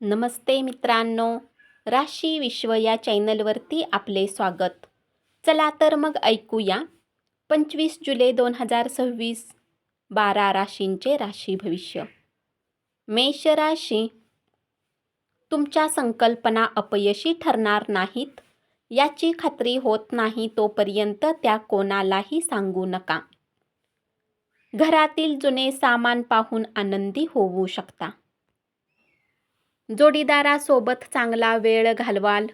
नमस्ते मित्रांनो, राशी विश्व या चॅनलवरती आपले स्वागत. चला तर मग ऐकूया 25 जुलै 2026 12 राशींचे राशी भविष्य. मेष राशी, तुमच्या संकल्पना अपयशी ठरणार नाहीत याची खात्री होत नाही तोपर्यंत त्या कोणालाही सांगू नका. घरातील जुने सामान पाहून आनंदी होऊ शकता. जोडीदारासोबत चांगला वेळ घालवाल.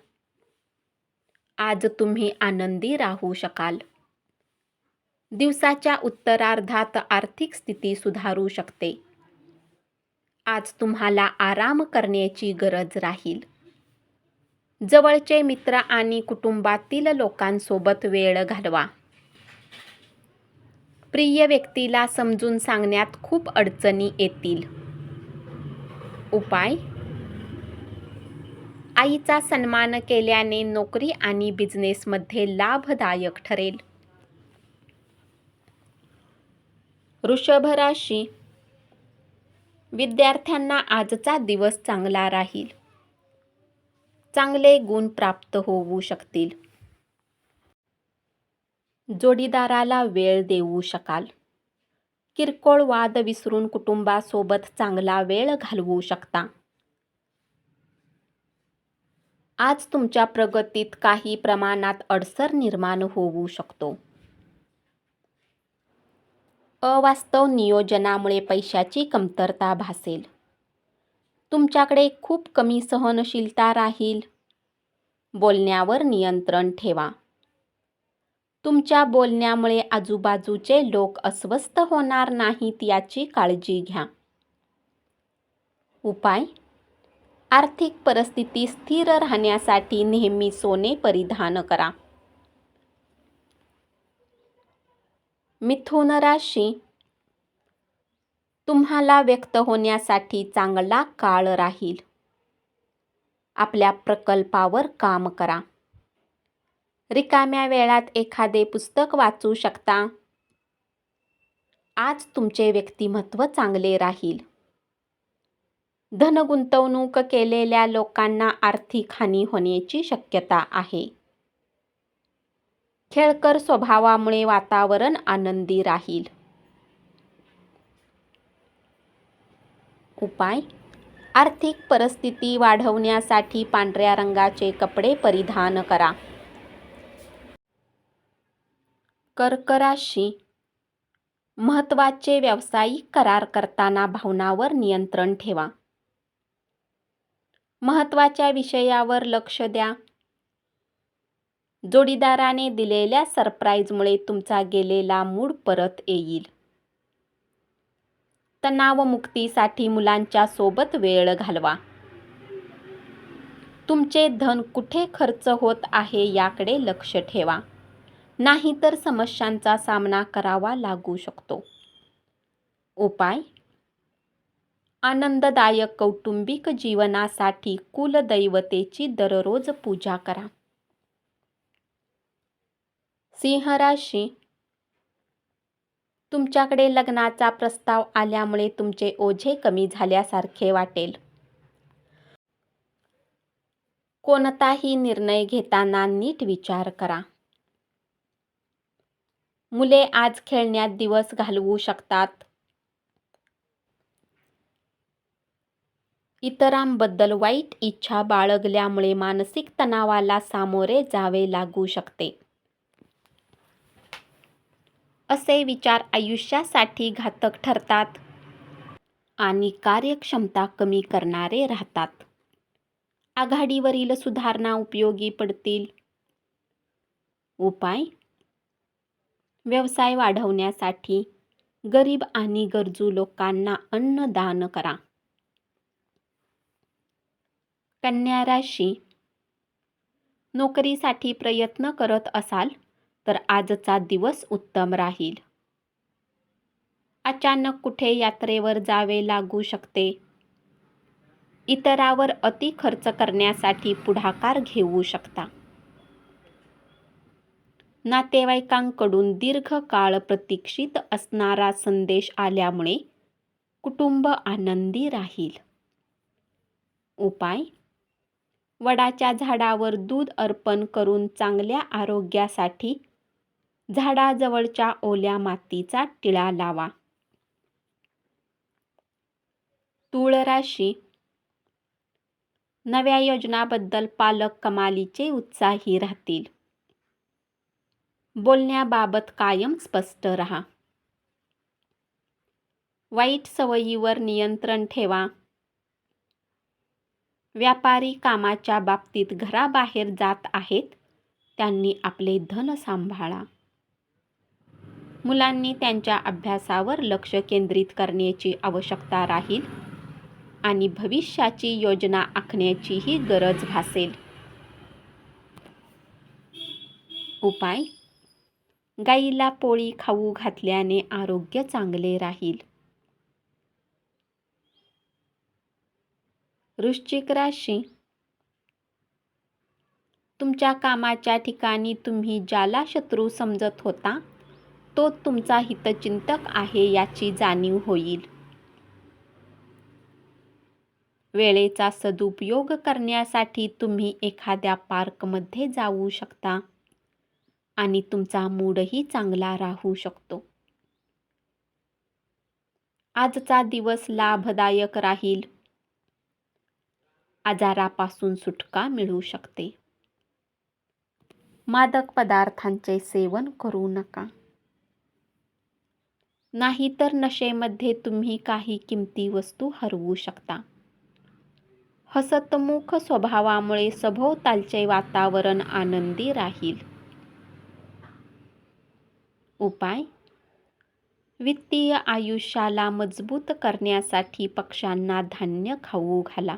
आज तुम्ही आनंदी राहू शकाल. दिवसाच्या उत्तरार्धात आर्थिक स्थिती सुधारू शकते. आज तुम्हाला आराम करण्याची गरज राहील. जवळचे मित्र आणि कुटुंबातील लोकांसोबत वेळ घालवा. प्रिय व्यक्तीला समजून सांगण्यात खूप अडचणी येतील. उपाय: आईचा सन्मान केल्याने नोकरी आणि बिझनेसमध्ये लाभदायक ठरेल. वृषभ राशी, विद्यार्थ्यांना आजचा दिवस चांगला राहील. चांगले गुण प्राप्त होऊ शकतील. जोडीदाराला वेळ देऊ शकाल. किरकोळ वाद विसरून कुटुंबासोबत चांगला वेळ घालवू शकता. आज तुमच्या प्रगतीत काही प्रमाणात अडसर निर्माण होऊ शकतो. अवास्तव नियोजनामुळे पैशाची कमतरता भासेल. तुमच्याकडे खूप कमी सहनशीलता राहील. बोलण्यावर नियंत्रण ठेवा. तुमच्या बोलण्यामुळे आजूबाजूचे लोक अस्वस्थ होणार नाहीत याची काळजी घ्या. उपाय: आर्थिक परिस्थिती स्थिर राहण्यासाठी नेहमी सोने परिधान करा. मिथुन राशी, तुम्हाला व्यक्त होण्यासाठी चांगला काळ राहील. आपल्या प्रकल्पावर काम करा. रिकाम्या वेळात एखादे पुस्तक वाचू शकता. आज तुमचे व्यक्तिमत्व चांगले राहील. धन गुंतवणूक केलेल्या लोकांना आर्थिक हानी होण्याची शक्यता आहे. खेळकर स्वभावामुळे वातावरण आनंदी राहील. उपाय: आर्थिक परिस्थिती वाढवण्यासाठी पांढऱ्या रंगाचे कपडे परिधान करा. कर्क राशी, महत्त्वाचे व्यावसायिक करार करताना भावनांवर नियंत्रण ठेवा. महत्त्वाच्या विषयावर लक्ष द्या. जोडीदाराने दिलेल्या सरप्राईजमुळे तुमचा गेलेला मूड परत येईल. तणावमुक्तीसाठी मुलांच्या सोबत वेळ घालवा. तुमचे धन कुठे खर्च होत आहे याकडे लक्ष ठेवा, नाहीतर समस्यांचा सामना करावा लागू शकतो. उपाय: आनंददायक कौटुंबिक जीवनासाठी कुलदैवतेची दररोज पूजा करा. सिंह राशी, तुमच्याकडे लग्नाचा प्रस्ताव आल्यामुळे तुमचे ओझे कमी झाल्यासारखे वाटेल. कोणताही निर्णय घेताना नीट विचार करा. मुले आज खेळण्यात दिवस घालवू शकतात. इतरांबद्दल वाईट इच्छा बाळगल्यामुळे मानसिक तणावाला सामोरे जावे लागू शकते. असे विचार आयुष्यासाठी घातक ठरतात आणि कार्यक्षमता कमी करणारे राहतात. आघाडीवरील सुधारणा उपयोगी पडतील. उपाय: व्यवसाय वाढवण्यासाठी गरीब आणि गरजू लोकांना अन्न दान करा. कन्या राशी, नोकरीसाठी प्रयत्न करत असाल तर आजचा दिवस उत्तम राहील. अचानक कुठे यात्रेवर जावे लागू शकते. इतरांवर अति खर्च करण्यासाठी पुढाकार घेऊ शकता. नातेवाईकांकडून दीर्घकाळ प्रतीक्षित असणारा संदेश आल्यामुळे कुटुंब आनंदी राहील. उपाय: वडाच्या झाडावर दूध अर्पण करून चांगल्या आरोग्यासाठी झाडाजवळच्या ओल्या मातीचा टिळा लावा. तूळ राशी: नव्या योजनाबद्दल पालक कमालीचे उत्साही राहतील. बोलण्याबाबत कायम स्पष्ट राहा. वाईट सवयीवर नियंत्रण ठेवा. व्यापारी कामाच्या बाबतीत घराबाहेर जात आहेत, त्यांनी आपले धन सांभाळा. मुलांनी त्यांच्या अभ्यासावर लक्ष केंद्रित करण्याची आवश्यकता राहील आणि भविष्याची योजना आखण्याचीही गरज भासेल. उपाय: गाईला पोळी खाऊ घातल्याने आरोग्य चांगले राहील. वृश्चिक राशी: तुमच्या कामाच्या ठिकाणी तुम्ही ज्याला शत्रू समजत होता तो तुमचा हितचिंतक आहे याची जाणीव होईल. वेळेचा सदुपयोग करण्यासाठी तुम्ही एखाद्या पार्कमध्ये जाऊ शकता आणि तुमचा मूडही चांगला राहू शकतो. आजचा दिवस लाभदायक राहील. आजारापासून सुटका मिळू शकते. मादक पदार्थांचे सेवन करू नका. नाहीतर नशेमध्ये तुम्ही काही किमती वस्तू हरवू शकता. हसतमुख स्वभावामुळे सभोवतालचे वातावरण आनंदी राहील. उपाय: वित्तीय आयुष्याला मजबूत करण्यासाठी पक्ष्यांना धान्य खाऊ घाला.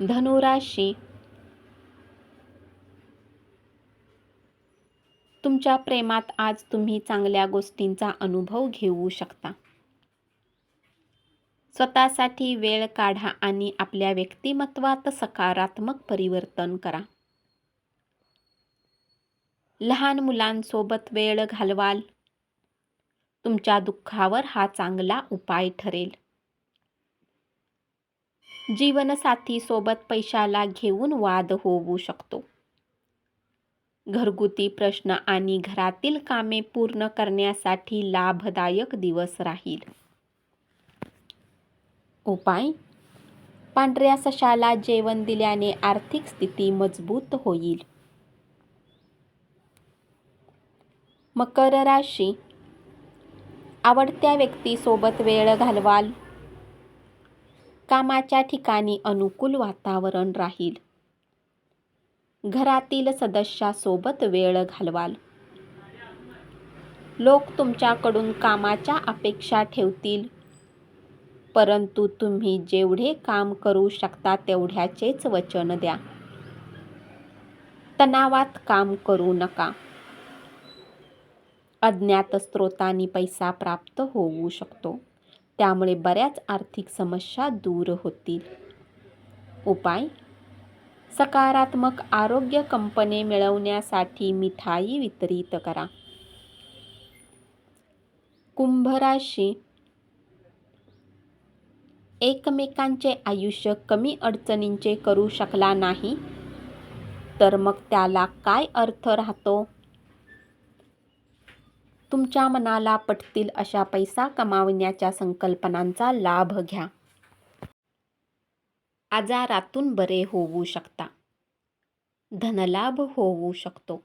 धनुराशी: तुमच्या प्रेमात आज तुम्ही चांगल्या गोष्टींचा अनुभव घेऊ शकता. स्वतःसाठी वेळ काढा आणि आपल्या व्यक्तिमत्त्वात सकारात्मक परिवर्तन करा. लहान मुलांसोबत वेळ घालवाल. तुमच्या दुःखावर हा चांगला उपाय ठरेल. जीवनसाथीसोबत पैशाला घेऊन वाद होऊ शकतो. घरगुती प्रश्न आणि घरातील कामे पूर्ण करण्यासाठी लाभदायक दिवस राहील. उपाय: पांढऱ्या सशाला जेवण दिल्याने आर्थिक स्थिती मजबूत होईल. मकर राशी: आवडत्या व्यक्तीसोबत वेळ घालवाल. कामाच्या ठिकाणी अनुकूल वातावरण राहील. घरातील सदस्यासोबत वेळ घालवाल. लोक तुमच्याकडून कामाच्या अपेक्षा ठेवतील, परंतु तुम्ही जेवढे काम करू शकता तेवढ्याचेच वचन द्या. तणावात काम करू नका. अज्ञात स्रोतांनी पैसा प्राप्त होऊ शकतो, त्यामुळे बऱ्याच आर्थिक समस्या दूर होतील. उपाय: सकारात्मक आरोग्य कंपने मिळवण्यासाठी मिठाई वितरित करा. कुंभ राशी: एकमेकांचे आयुष्य कमी अडचणींचे करू शकला नाही तर मग त्याला काय अर्थ राहतो. तुमच्या मनाला पटतील अशा पैसा कमावण्याच्या संकल्पनांचा लाभ घ्या. आजारातून बरे होऊ शकता. धनलाभ होऊ शकतो.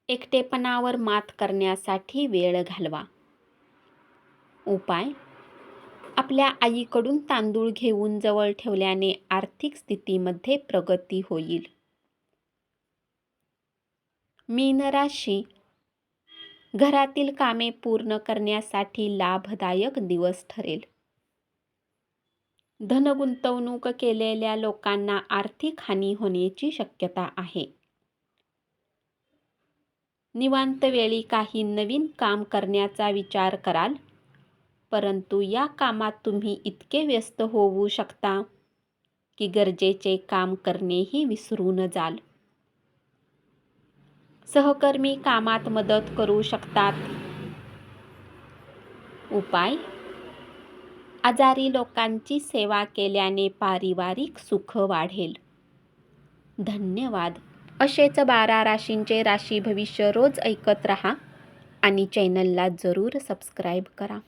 एकटेपणावर मात करण्यासाठी वेळ घालवा. उपाय: आपल्या आईकडून तांदूळ घेऊन जवळ ठेवल्याने आर्थिक स्थितीमध्ये प्रगती होईल. मीन राशी: घरातील कामे पूर्ण करण्यासाठी लाभदायक दिवस ठरेल. धनगुंतवणूक केलेल्या लोकांना आर्थिक हानी होण्याची शक्यता आहे. निवांत वेळी काही नवीन काम करण्याचा विचार कराल, परंतु या कामात तुम्ही इतके व्यस्त होऊ शकता की गरजेचे काम करणेही विसरून जाल. सहकर्मी कामात मदत करू शकतात. उपाय: आजारी लोकांची सेवा केल्याने पारिवारिक सुख वाढेल. धन्यवाद. असेच 12 राशींचे राशी भविष्य रोज ऐकत रहा आणि चॅनलला जरूर सबस्क्राईब करा.